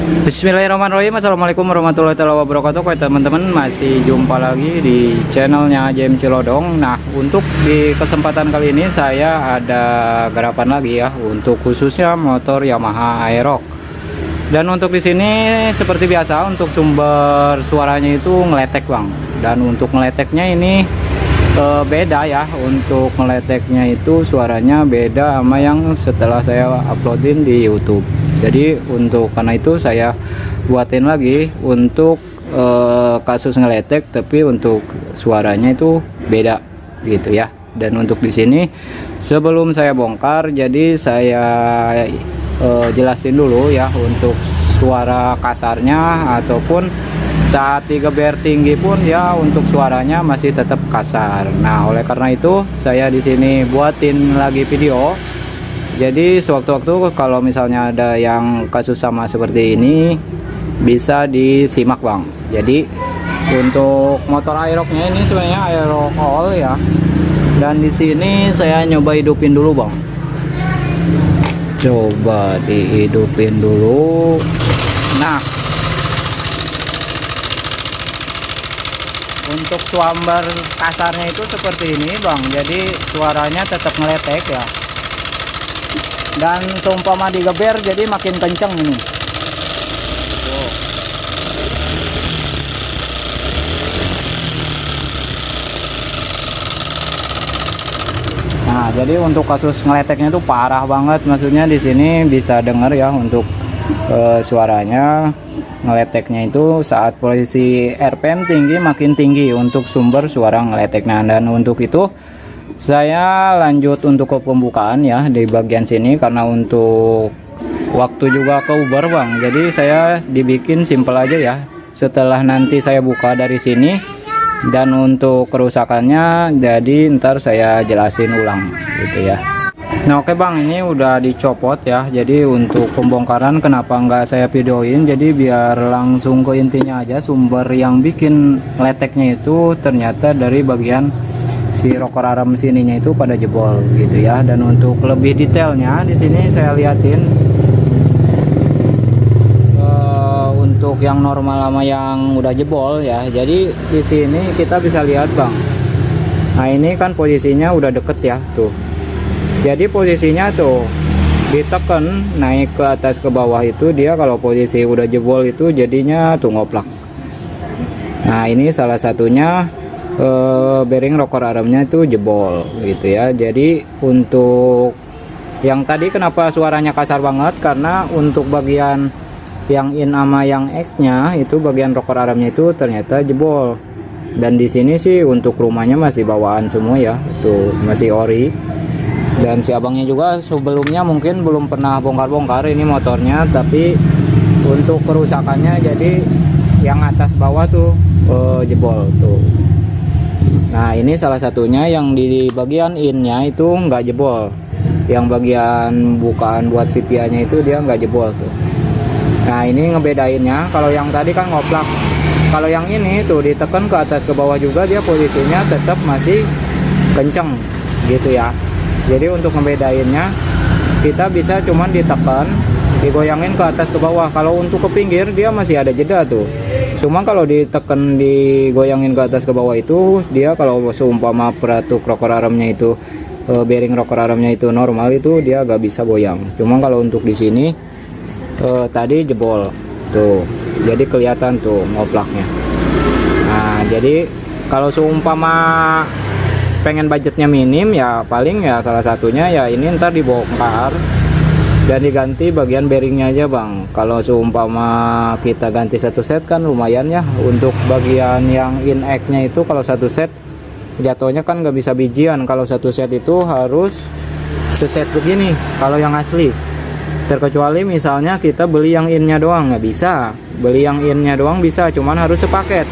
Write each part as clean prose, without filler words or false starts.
Bismillahirrahmanirrahim. Assalamualaikum warahmatullahi wabarakatuh. Oke teman-teman, masih jumpa lagi di channelnya JM Cilodong. Nah, untuk di kesempatan kali ini saya ada garapan lagi ya, untuk khususnya motor Yamaha Aerox. Dan untuk di sini seperti biasa, untuk sumber suaranya itu ngeletek bang. Dan untuk ngeleteknya ini beda ya. Untuk ngeleteknya itu suaranya beda sama yang setelah saya uploadin di YouTube. Jadi karena itu saya buatin lagi untuk kasus ngeletek, tapi untuk suaranya itu beda gitu ya. Dan untuk di sini sebelum saya bongkar, jadi saya jelasin dulu ya, untuk suara kasarnya ataupun saat digeber tinggi pun ya, untuk suaranya masih tetap kasar. Nah, oleh karena itu saya di sini buatin lagi video. Jadi sewaktu-waktu kalau misalnya ada yang kasus sama seperti ini bisa disimak bang. Jadi untuk motor Aeroxnya ini sebenarnya Aerox all ya. Dan di sini saya nyoba hidupin dulu bang. Coba dihidupin dulu. Nah, untuk sumber kasarnya itu seperti ini bang. Jadi suaranya tetap ngeletek ya. Dan seumpama digeber jadi makin kenceng ini. Tuh. Nah, jadi untuk kasus ngeleteknya itu parah banget. Maksudnya di sini bisa dengar ya, untuk suaranya ngeleteknya itu saat posisi RPM tinggi makin tinggi untuk sumber suara ngeleteknya. Dan untuk itu saya lanjut untuk ke pembukaan ya di bagian sini, karena untuk waktu juga ke Uber bang. Jadi saya dibikin simple aja ya, setelah nanti saya buka dari sini. Dan untuk kerusakannya jadi ntar saya jelasin ulang gitu ya. Nah oke bang, ini udah dicopot ya. Jadi untuk pembongkaran kenapa nggak saya videoin, jadi biar langsung ke intinya aja. Sumber yang bikin leteknya itu ternyata dari bagian si rocker arm sininya itu pada jebol gitu ya. Dan untuk lebih detailnya di sini saya liatin untuk yang normal sama yang udah jebol ya. Jadi di sini kita bisa lihat bang. Nah ini kan posisinya udah deket ya tuh. Jadi posisinya tuh ditekan naik ke atas ke bawah itu, dia kalau posisi udah jebol itu jadinya tuh ngoplak. Nah ini salah satunya bearing rocker armnya itu jebol gitu ya. Jadi untuk yang tadi kenapa suaranya kasar banget, karena untuk bagian yang in sama yang X nya itu bagian rocker armnya itu ternyata jebol. Dan di sini sih untuk rumahnya masih bawaan semua ya, itu masih ori. Dan si abangnya juga sebelumnya mungkin belum pernah bongkar-bongkar ini motornya, tapi untuk kerusakannya jadi yang atas bawah tuh jebol tuh. Nah ini salah satunya yang di bagian innya itu nggak jebol, yang bagian bukaan buat pipiannya itu dia nggak jebol tuh. Nah ini ngebedainnya, kalau yang tadi kan ngoplak, kalau yang ini tuh ditekan ke atas ke bawah juga dia posisinya tetap masih kenceng gitu ya. Jadi untuk ngebedainnya kita bisa cuman ditekan, digoyangin ke atas ke bawah. Kalau untuk ke pinggir dia masih ada jeda tuh. Cuma kalau ditekan digoyangin ke atas ke bawah itu dia, kalau seumpama peratuk rocker armnya itu bearing rocker armnya itu normal, itu dia gak bisa goyang. Cuma kalau untuk di sini tadi jebol tuh, jadi kelihatan tuh ngoplaknya. Nah jadi kalau seumpama pengen budgetnya minim ya, paling ya salah satunya ya ini ntar dibongkar dan diganti bagian bearingnya aja bang. Kalau seumpama kita ganti satu set kan lumayan ya. Untuk bagian yang in X nya itu kalau satu set jatuhnya kan nggak bisa bijian. Kalau satu set itu harus seset begini kalau yang asli. Terkecuali misalnya kita beli yang innya doang, nggak bisa. Beli yang innya doang bisa, cuman harus sepaket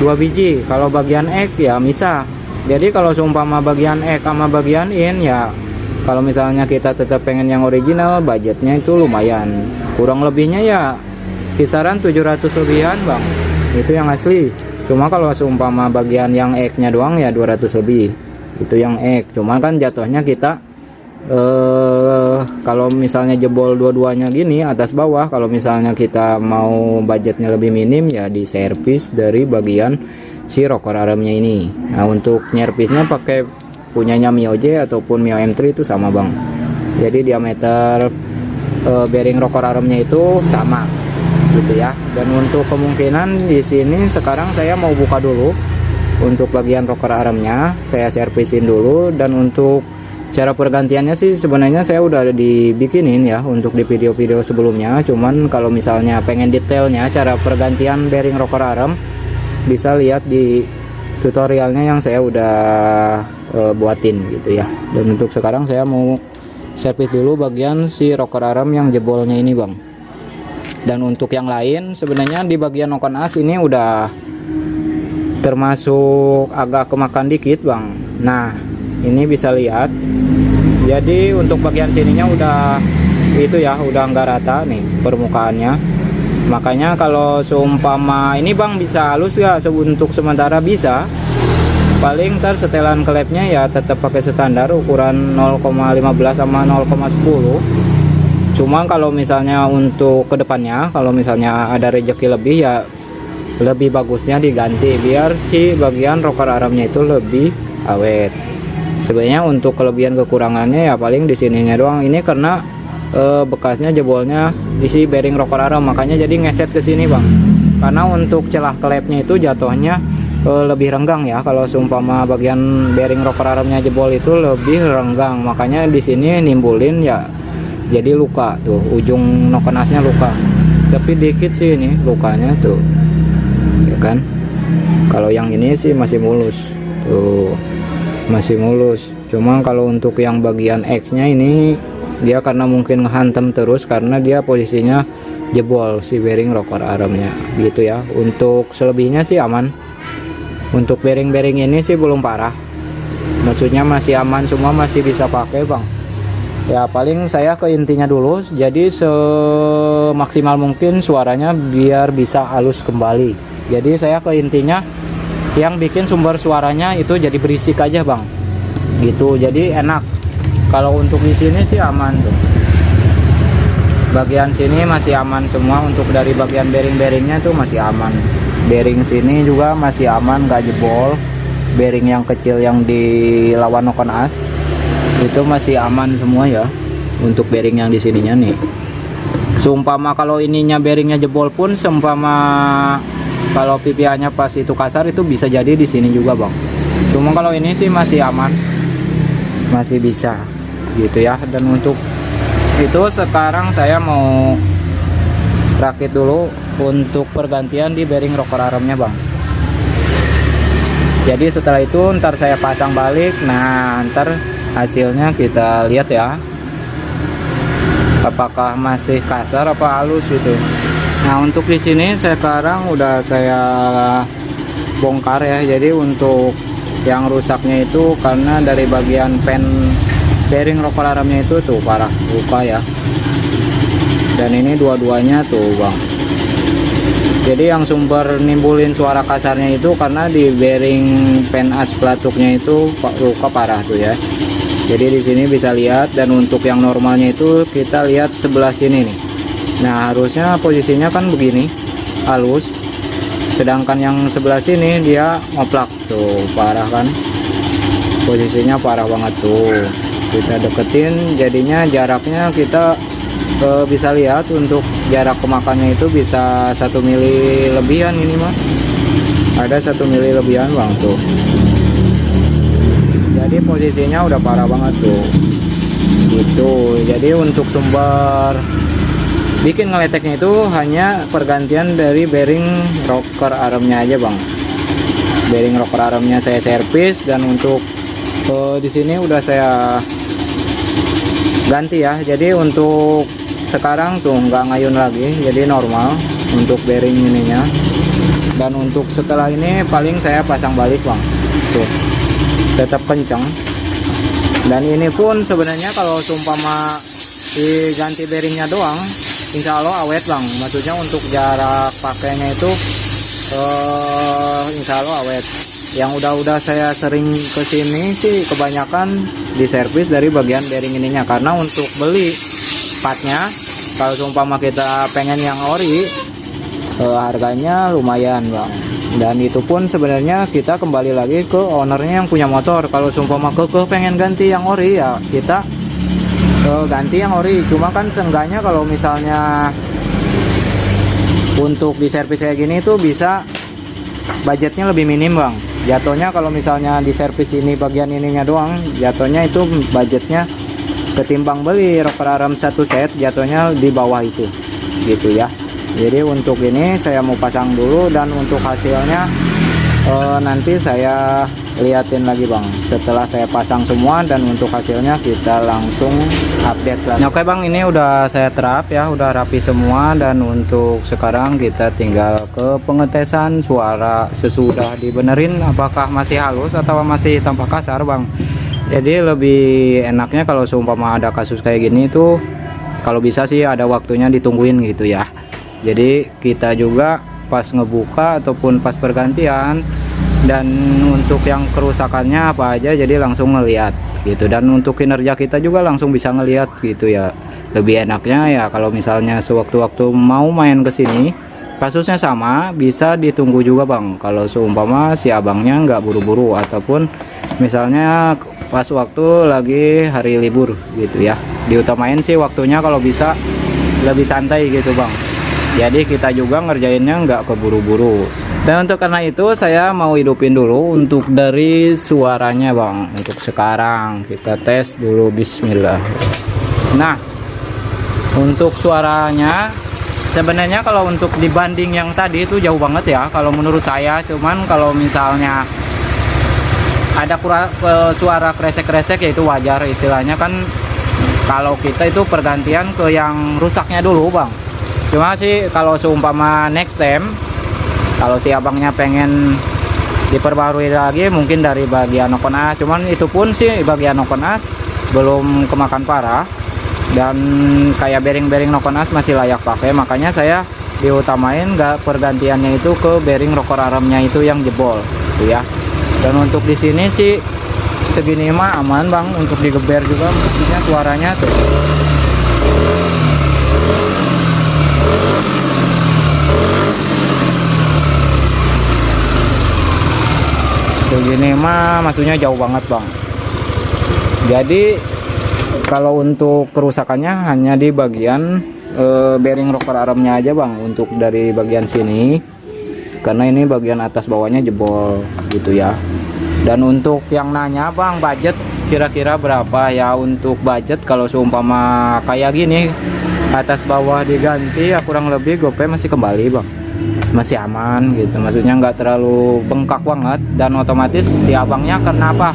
2 biji. Kalau bagian X ya bisa. Jadi kalau seumpama bagian X sama bagian in ya, kalau misalnya kita tetap pengen yang original, budgetnya itu lumayan. Kurang lebihnya ya kisaran 700 lebihan bang, itu yang asli. Cuma kalau seumpama bagian yang X nya doang ya 200 lebih, itu yang X. Cuman kan jatuhnya kita kalau misalnya jebol dua-duanya gini atas bawah, kalau misalnya kita mau budgetnya lebih minim ya di servis dari bagian si rocker armnya ini. Nah untuk nyervisnya pakai punyanya Mio J ataupun Mio M3 itu sama bang, jadi diameter bearing rocker armnya itu sama gitu ya. Dan untuk kemungkinan di sini sekarang saya mau buka dulu untuk bagian rocker armnya, saya servisin dulu. Dan untuk cara pergantiannya sih sebenarnya saya udah dibikinin ya untuk di video-video sebelumnya, cuman kalau misalnya pengen detailnya cara pergantian bearing rocker arm bisa lihat di tutorialnya yang saya udah buatin gitu ya. Dan untuk sekarang saya mau servis dulu bagian si rocker arm yang jebolnya ini bang. Dan untuk yang lain sebenarnya di bagian noken as ini udah termasuk agak kemakan dikit bang. Nah ini bisa lihat, jadi untuk bagian sininya udah itu ya, udah nggak rata nih permukaannya. Makanya kalau seumpama ini bang bisa halus ya untuk sementara bisa, paling ntar setelan klepnya ya tetap pakai standar ukuran 0,15 sama 0,10. Cuma kalau misalnya untuk kedepannya kalau misalnya ada rejeki lebih ya lebih bagusnya diganti biar si bagian rocker armnya itu lebih awet. Sebenarnya untuk kelebihan kekurangannya ya paling di sininya doang. Ini karena bekasnya jebolnya di si bearing rocker arm, makanya jadi ngeset ke sini bang. Karena untuk celah klepnya itu jatuhnya lebih renggang ya. Kalau seumpama bagian bearing rocker armnya jebol itu lebih renggang, makanya di sini nimbulin ya jadi luka tuh, ujung noken asnya luka. Tapi dikit sih ini lukanya tuh, ya kan. Kalau yang ini sih masih mulus tuh, masih mulus. Cuma kalau untuk yang bagian X-nya ini dia karena mungkin ngehantem terus karena dia posisinya jebol si bearing rocker armnya gitu ya. Untuk selebihnya sih aman. Untuk bearing-bearing ini sih belum parah, maksudnya masih aman semua, masih bisa pakai bang. Ya paling saya ke intinya dulu, jadi semaksimal mungkin suaranya biar bisa halus kembali. Jadi saya ke intinya, yang bikin sumber suaranya itu jadi berisik aja bang gitu, jadi enak. Kalau untuk di sini sih aman tuh, bagian sini masih aman semua. Untuk dari bagian bearing-bearingnya tuh masih aman, bearing sini juga masih aman, gak jebol. Bearing yang kecil yang dilawan noken as itu masih aman semua ya. Untuk bearing yang di sininya nih, seumpama kalau ininya bearingnya jebol pun, seumpama kalau PPA-nya pas itu kasar itu bisa jadi di sini juga bang. Cuma kalau ini sih masih aman, masih bisa gitu ya. Dan untuk itu sekarang saya mau rakit dulu untuk pergantian di bearing rocker armnya bang. Jadi setelah itu ntar saya pasang balik. Nah ntar hasilnya kita lihat ya, apakah masih kasar apa halus gitu. Nah untuk di sini sekarang udah saya bongkar ya. Jadi untuk yang rusaknya itu karena dari bagian pen bearing rocker armnya itu tuh parah luka ya. Dan ini dua-duanya tuh bang. Jadi yang sumber nimbulin suara kasarnya itu karena di bearing pen as pelatuknya itu luka parah tuh ya. Jadi di sini bisa lihat. Dan untuk yang normalnya itu kita lihat sebelah sini nih. Nah harusnya posisinya kan begini halus, sedangkan yang sebelah sini dia ngoplak tuh, parah kan, posisinya parah banget tuh. Kita deketin, jadinya jaraknya kita bisa lihat untuk jarak kemakannya itu bisa 1 mili lebihan. Ini mah ada 1 mili lebihan bang tuh. Jadi posisinya udah parah banget tuh gitu. Jadi untuk sumber bikin ngeleteknya itu hanya pergantian dari bearing rocker armnya aja bang. Bearing rocker armnya saya servis. Dan untuk di sini udah saya ganti ya. Jadi untuk sekarang tuh nggak ngayun lagi, jadi normal untuk bearing ininya. Dan untuk setelah ini paling saya pasang balik bang tuh, tetap kenceng. Dan ini pun sebenarnya kalau seumpama diganti bearingnya doang insya Allah awet bang. Maksudnya untuk jarak pakainya itu insya Allah awet yang udah saya sering kesini sih kebanyakan diservis dari bagian bearing ininya, karena untuk beli partnya kalau seumpama kita pengen yang ori harganya lumayan bang, dan itu pun sebenarnya kita kembali lagi ke ownernya yang punya motor. Kalau seumpama pengen ganti yang ori ya kita ganti yang ori, cuma kan seenggaknya kalau misalnya untuk diservis kayak gini tuh bisa budgetnya lebih minim bang. Jatuhnya kalau misalnya diservis ini bagian ininya doang, jatuhnya itu budgetnya ketimbang beli rocker arm satu set, jatuhnya di bawah itu gitu ya. Jadi untuk ini saya mau pasang dulu, dan untuk hasilnya nanti saya liatin lagi bang setelah saya pasang semua, dan untuk hasilnya kita langsung update lagi. Oke bang, ini udah saya terap ya, udah rapi semua, dan untuk sekarang kita tinggal ke pengetesan suara sesudah dibenerin apakah masih halus atau masih tampak kasar bang. Jadi lebih enaknya kalau seumpama ada kasus kayak gini tuh kalau bisa sih ada waktunya ditungguin gitu ya. Jadi kita juga pas ngebuka ataupun pas pergantian, dan untuk yang kerusakannya apa aja jadi langsung ngelihat gitu, dan untuk kinerja kita juga langsung bisa ngelihat gitu ya. Lebih enaknya ya kalau misalnya sewaktu-waktu mau main ke sini kasusnya sama, bisa ditunggu juga bang kalau seumpama si abangnya nggak buru-buru, ataupun misalnya pas waktu lagi hari libur gitu ya. Diutamain sih waktunya kalau bisa lebih santai gitu bang, jadi kita juga ngerjainnya nggak keburu-buru. Dan untuk karena itu saya mau hidupin dulu untuk dari suaranya bang. Untuk sekarang kita tes dulu, bismillah. Nah untuk suaranya sebenarnya kalau untuk dibanding yang tadi itu jauh banget ya kalau menurut saya. Cuman kalau misalnya ada suara kresek-kresek ya itu wajar, istilahnya kan kalau kita itu pergantian ke yang rusaknya dulu bang. Cuma sih kalau seumpama next time kalau si abangnya pengen diperbarui lagi mungkin dari bagian nokon as, cuman itu pun sih bagian nokon as belum kemakan parah, dan kayak bearing-bearing nokon as masih layak pakai, makanya saya diutamain nggak pergantiannya itu ke bearing rocker armnya itu yang jebol gitu ya. Dan untuk di sini sih segini mah aman bang, untuk digeber juga buktinya suaranya tuh. Segini mah maksudnya jauh banget bang. Jadi kalau untuk kerusakannya hanya di bagian bearing rocker armnya aja bang, untuk dari bagian sini, karena ini bagian atas bawahnya jebol gitu ya. Dan untuk yang nanya bang budget kira-kira berapa ya, untuk budget kalau seumpama kayak gini atas bawah diganti ya kurang lebih GoPay masih kembali bang, masih aman gitu, maksudnya nggak terlalu bengkak banget. Dan otomatis si abangnya kenapa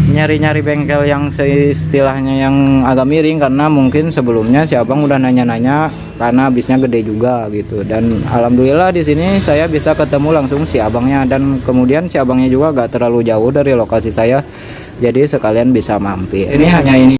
nyari-nyari bengkel yang istilahnya yang agak miring, karena mungkin sebelumnya si abang udah nanya-nanya karena bisnya gede juga gitu. Dan alhamdulillah di sini saya bisa ketemu langsung si abangnya, dan kemudian si abangnya juga gak terlalu jauh dari lokasi saya, jadi sekalian bisa mampir. Ini hanya ini